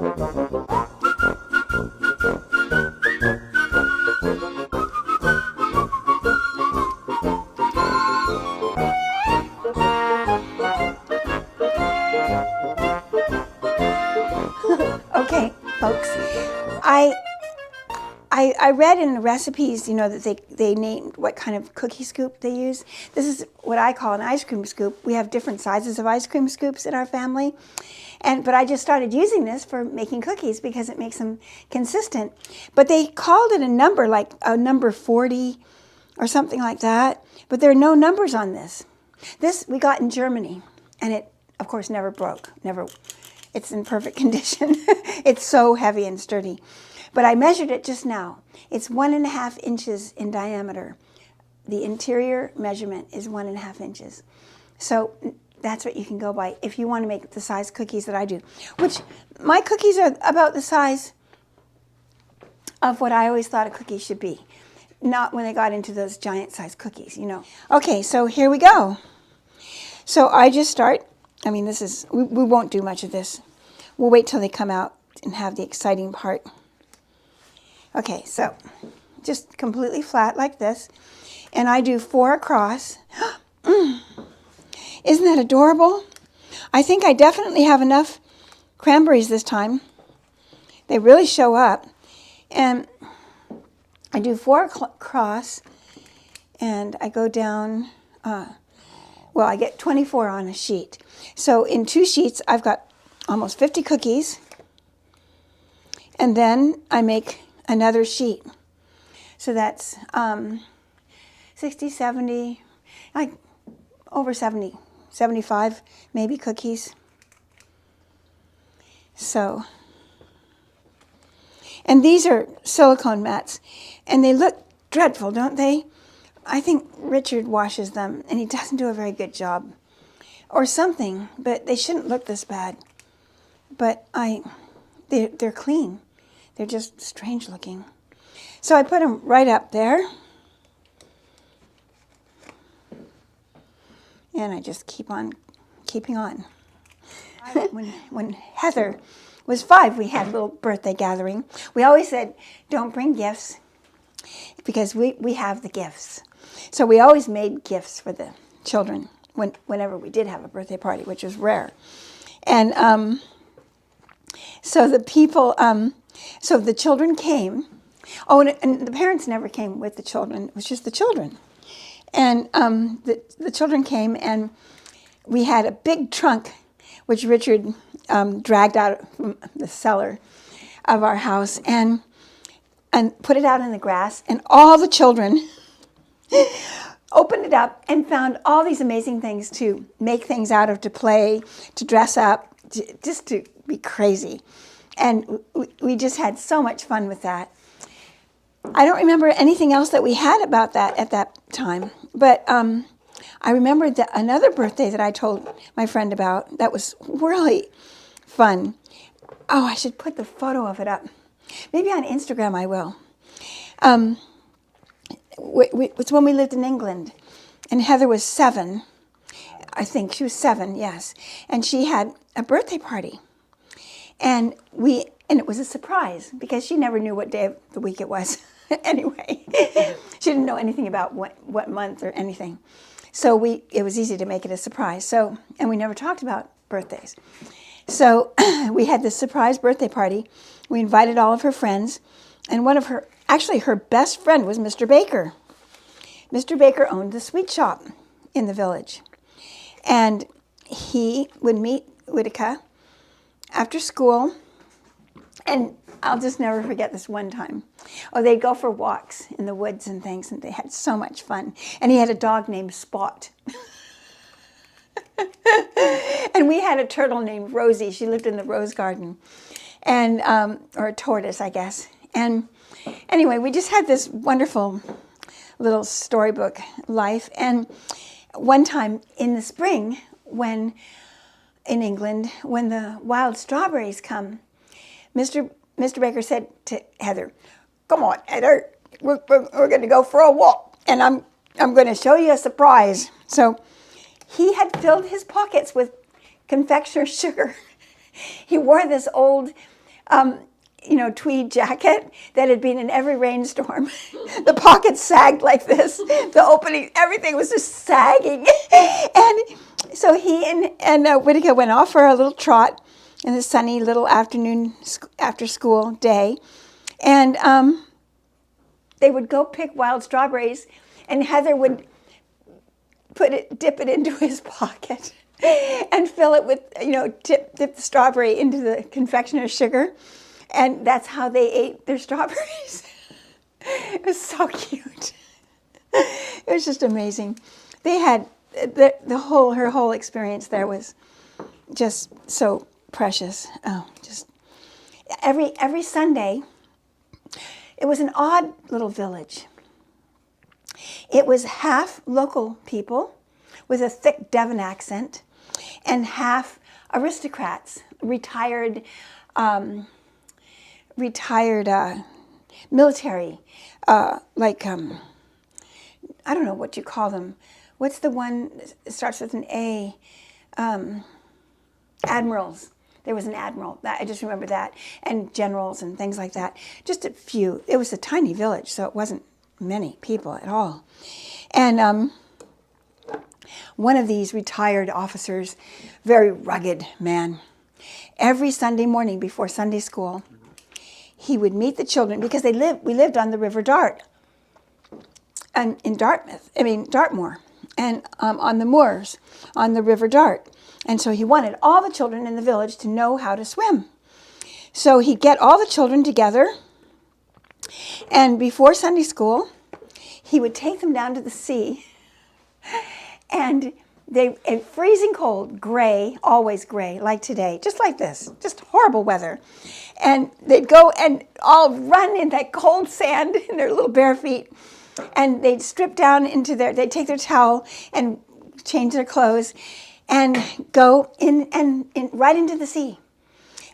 Okay, folks, I read in the recipes, you know, that they named what kind of cookie scoop they use. This is what I call an ice cream scoop. We have different sizes of ice cream scoops in our family. But I just started using this for making cookies because it makes them consistent. But they called it a number, like a number 40 or something like that. But there are no numbers on this. This we got in Germany, and it, of course, never broke. It's in perfect condition. It's so heavy and sturdy. But I measured it just now. It's 1.5 inches in diameter. The interior measurement is 1.5 inches. So that's what you can go by if you want to make the size cookies that I do. Which, my cookies are about the size of what I always thought a cookie should be. Not when I got into those giant size cookies, you know. Okay, so here we go. So I just start, I mean, this is, we won't do much of this. We'll wait till they come out and have the exciting part. Okay, so just completely flat like this. And I do 4 across. Isn't that adorable? I think I definitely have enough cranberries this time. They really show up. And I do 4 across, and I go down, well, I get 24 on a sheet. So in 2 sheets, I've got almost 50 cookies. And then I make another sheet. So that's 60, 70, like over 70, 75 maybe cookies. So, and these are silicone mats, and they look dreadful, don't they? I think Richard washes them, and he doesn't do a very good job. Or something, but they shouldn't look this bad. But they're clean. They're just strange looking. So I put them right up there. And I just keep on keeping on. When Heather was 5, we had a little birthday gathering. We always said, don't bring gifts, because we have the gifts. So we always made gifts for the children whenever we did have a birthday party, which was rare. And so the people, so the children came. Oh, and the parents never came with the children. It was just the children. And the children came, and we had a big trunk, which Richard dragged out from the cellar of our house and put it out in the grass. And all the children opened it up and found all these amazing things to make things out of, to play, to dress up, just to be crazy. And we just had so much fun with that. I don't remember anything else that we had about that at that time, but I remembered that another birthday that I told my friend about that was really fun. Oh, I should put the photo of it up. Maybe on Instagram I will. It was when we lived in England, and Heather was 7. I think she was 7, yes. And she had a birthday party. And it was a surprise, because she never knew what day of the week it was. Anyway, she didn't know anything about what month or anything. So it was easy to make it a surprise. So, and we never talked about birthdays. So we had this surprise birthday party. We invited all of her friends, and actually her best friend was Mr. Baker. Mr. Baker owned the sweet shop in the village. And he would meet Whitaker after school, and I'll just never forget this one time. Oh, they'd go for walks in the woods and things, and they had so much fun. And he had a dog named Spot. And we had a turtle named Rosie. She lived in the rose garden, and or a tortoise, I guess. And anyway, we just had this wonderful little storybook life. And one time in the spring, in England, when the wild strawberries come, Mr. Baker said to Heather, "Come on, Heather, we're going to go for a walk, and I'm going to show you a surprise." So he had filled his pockets with confectioner's sugar. He wore this old tweed jacket that had been in every rainstorm. The pockets sagged like this. The opening, everything was just sagging. And so he and Whittaker went off for a little trot in the sunny little afternoon after school day. And they would go pick wild strawberries, and Heather would dip it into his pocket and fill it with, dip the strawberry into the confectioner's sugar. And that's how they ate their strawberries. It was so cute. It was just amazing. They had her whole experience there was just so precious. Oh, just every Sunday. It was an odd little village. It was half local people with a thick Devon accent, and half aristocrats, retired military, I don't know what you call them. What's the one that starts with an A? Admirals. There was an admiral. I just remember that. And generals and things like that. Just a few. It was a tiny village, so it wasn't many people at all. And one of these retired officers, very rugged man, every Sunday morning before Sunday school, he would meet the children, because we lived on the River Dart, and in Dartmoor, and on the moors on the River Dart. And so he wanted all the children in the village to know how to swim. So he'd get all the children together, and before Sunday school, he would take them down to the sea, and freezing cold, gray, always gray, like today, just like this, just horrible weather. And they'd go and all run in that cold sand in their little bare feet, and they'd strip down they'd take their towel and change their clothes and go in right into the sea.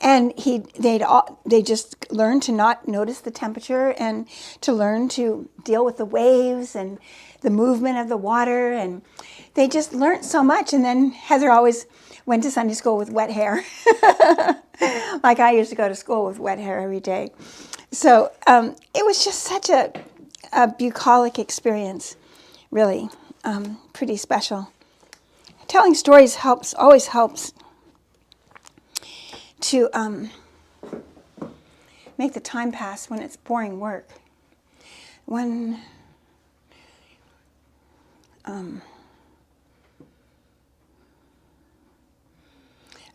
And they just learn to not notice the temperature, and to learn to deal with the waves and the movement of the water. And they just learned so much. And then Heather always went to Sunday school with wet hair. Like I used to go to school with wet hair every day. So it was just such a bucolic experience, really, pretty special. Telling stories always helps to make the time pass when it's boring work.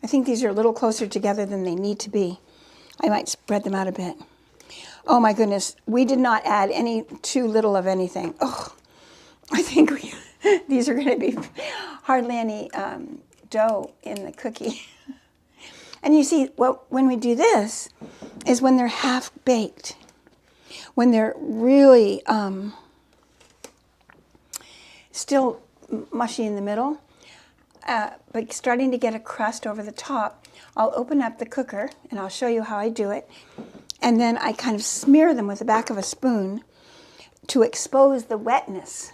I think these are a little closer together than they need to be. I might spread them out a bit. Oh my goodness, we did not add too little of anything. Oh, I think these are going to be hardly any dough in the cookie. And you see, when we do this is when they're half baked, when they're really still mushy in the middle, but starting to get a crust over the top. I'll open up the cooker and I'll show you how I do it. And then I kind of smear them with the back of a spoon to expose the wetness.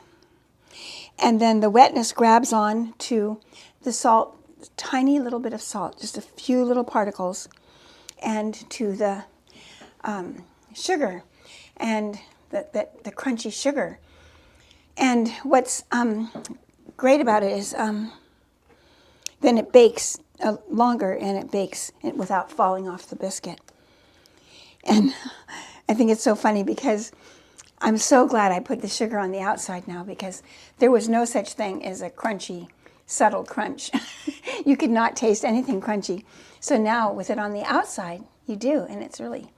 And then the wetness grabs on to the salt, tiny little bit of salt, just a few little particles, and to the sugar, and the crunchy sugar. And what's great about it is then it bakes longer, and it bakes without falling off the biscuit. And I think it's so funny because I'm so glad I put the sugar on the outside now, because there was no such thing as a crunchy, subtle crunch. You could not taste anything crunchy. So now with it on the outside, you do, and it's really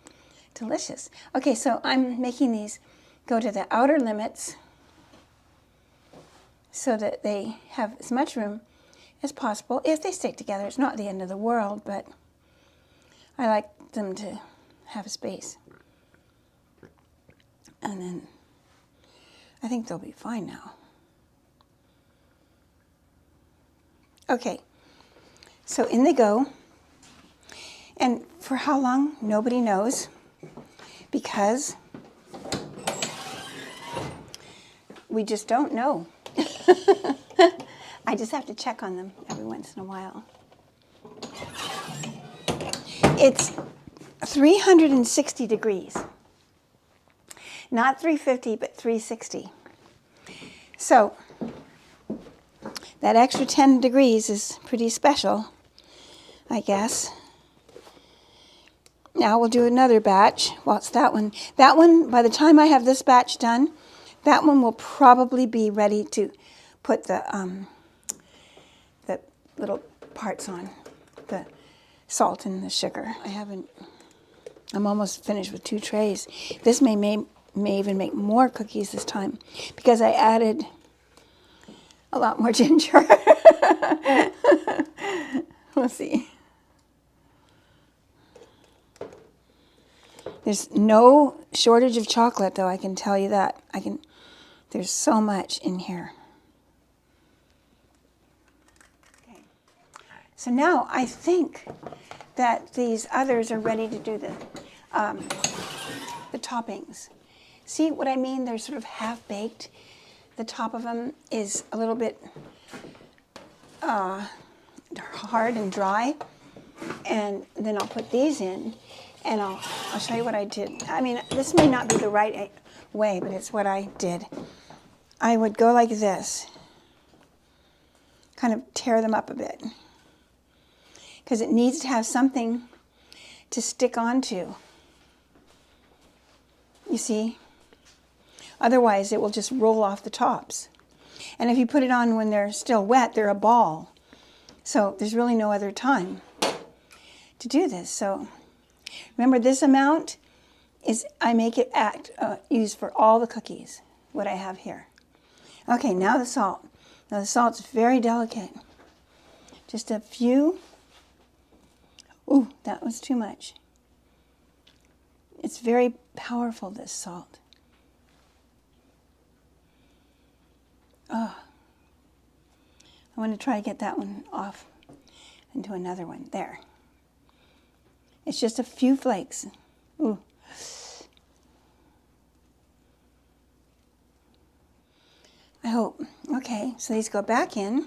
delicious. Okay, so I'm making these go to the outer limits so that they have as much room as possible. If they stick together, it's not the end of the world, but I like them to have a space. And then I think they'll be fine now. Okay, so in they go. And for how long, nobody knows, because we just don't know. I just have to check on them every once in a while. It's 360 degrees. Not 350, but 360. So that extra 10 degrees is pretty special, I guess. Now we'll do another batch. Well, it's that one. That one, by the time I have this batch done, that one will probably be ready to put the little parts on, the salt and the sugar. I'm almost finished with 2 trays. This may even make more cookies this time because I added a lot more ginger. We'll see. There's no shortage of chocolate, though, I can tell you that. There's so much in here. Okay. So now I think that these others are ready to do the toppings. See what I mean? They're sort of half-baked. The top of them is a little bit hard and dry. And then I'll put these in, and I'll show you what I did. I mean, this may not be the right way, but it's what I did. I would go like this, kind of tear them up a bit, because it needs to have something to stick onto. You see? Otherwise, it will just roll off the tops. And if you put it on when they're still wet, they're a ball. So there's really no other time to do this. So remember, this amount is, I make it used for all the cookies, what I have here. Okay, now the salt. Now the salt's very delicate. Just a few. Ooh, that was too much. It's very powerful, this salt. Oh, I want to try to get that one off and do another one. There. It's just a few flakes. Ooh. I hope. Okay, so these go back in.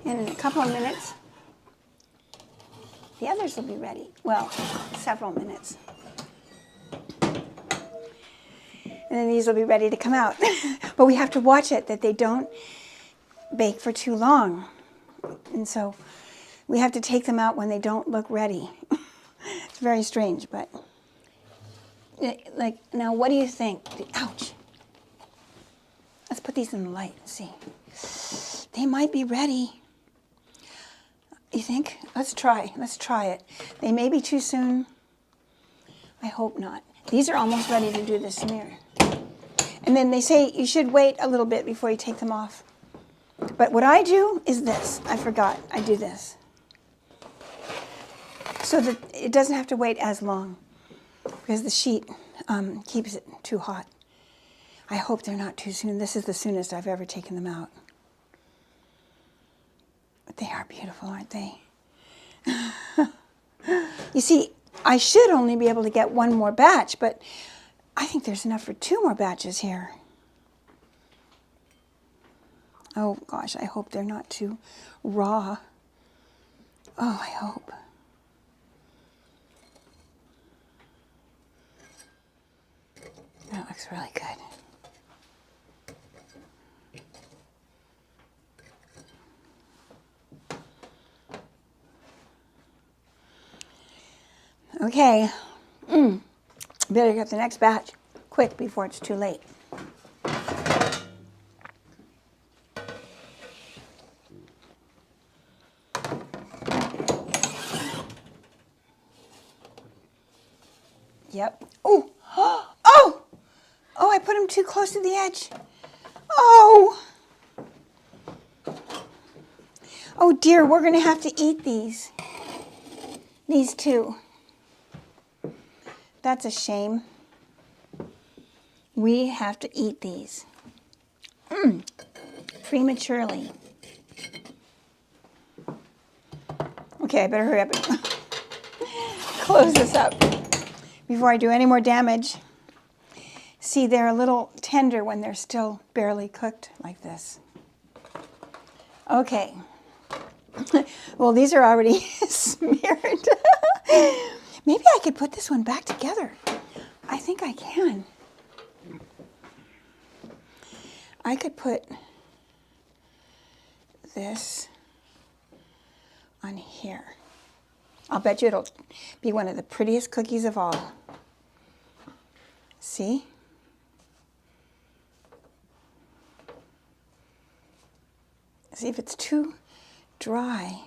And in a couple of minutes, the others will be ready. Well, several minutes. And then these will be ready to come out. But we have to watch it that they don't bake for too long. And so we have to take them out when they don't look ready. It's very strange, but like, now what do you think? Ouch. Let's put these in the light and see. They might be ready. You think? Let's try it. They may be too soon. I hope not. These are almost ready to do the smear. And then they say you should wait a little bit before you take them off. But what I do is this. I forgot. I do this. So that it doesn't have to wait as long, because the sheet keeps it too hot. I hope they're not too soon. This is the soonest I've ever taken them out. But they are beautiful, aren't they? You see, I should only be able to get one more batch, but I think there's enough for 2 more batches here. Oh gosh, I hope they're not too raw. Oh, I hope. That looks really good. Okay. Better get the next batch quick before it's too late. Yep. Oh! Oh! Oh, I put them too close to the edge. Oh! Oh dear, we're going to have to eat these. These two. That's a shame. We have to eat these. Prematurely. Okay, I better hurry up and close this up before I do any more damage. See, they're a little tender when they're still barely cooked like this. Okay. Well, these are already smeared. Maybe I could put this one back together. I think I can. I could put this on here. I'll bet you it'll be one of the prettiest cookies of all. See? See, if it's too dry,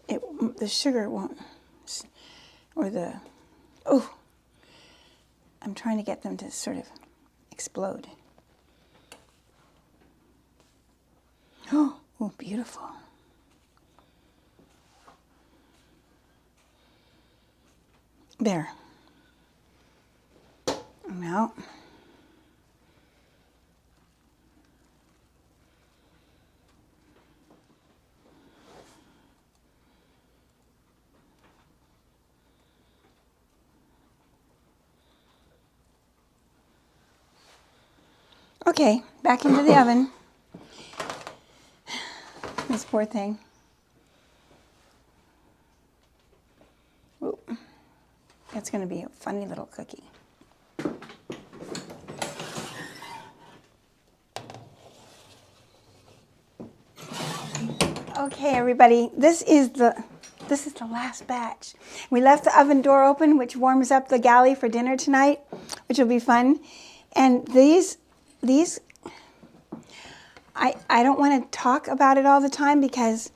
the sugar won't, or oh, I'm trying to get them to sort of explode. Oh, beautiful. There. Now, okay, back into the oven. This poor thing. Ooh, that's going to be a funny little cookie. Okay, everybody, this is the last batch. We left the oven door open, which warms up the galley for dinner tonight, which will be fun. And these I don't want to talk about it all the time because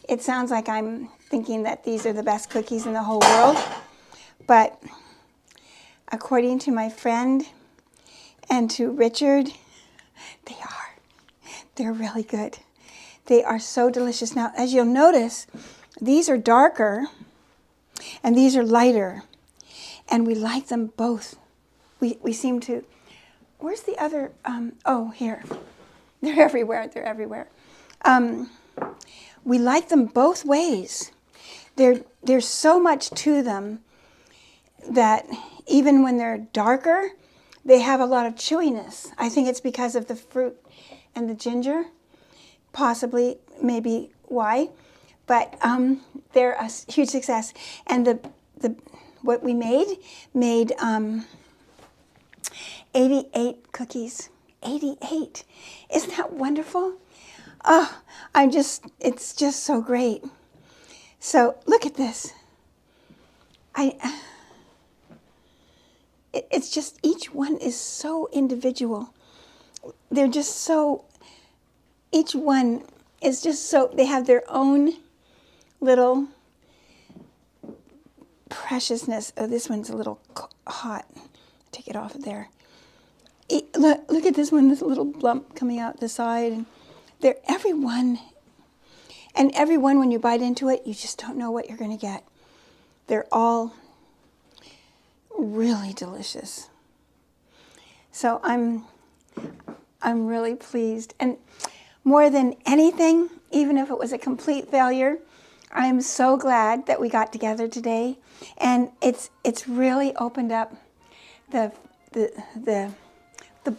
it sounds like I'm thinking that these are the best cookies in the whole world. But according to my friend and to Richard, they are. They're really good. They are so delicious. Now, as you'll notice, these are darker and these are lighter. And we like them both. We seem to... Where's the other? Oh, here. They're everywhere. They're everywhere. We like them both ways. There's so much to them that even when they're darker, they have a lot of chewiness. I think it's because of the fruit and the ginger. Possibly, maybe why. But they're a huge success. And what we made 88 cookies. 88. Isn't that wonderful? Oh, it's just so great. So look at this. It's just, each one is so individual. They're just so, each one is just so, they have their own little preciousness. Oh, this one's a little hot. Take it off of there. Look at this one, this little lump coming out the side. And every one, when you bite into it, you just don't know what you're going to get. They're all really delicious. So I'm really pleased. And more than anything, even if it was a complete failure, I'm so glad that we got together today. And it's really opened up the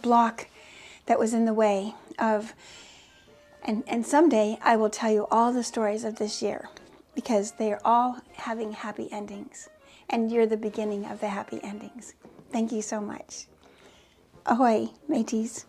block that was in the way of, and someday I will tell you all the stories of this year because they are all having happy endings, and you're the beginning of the happy endings. Thank you so much. Ahoy, mateys.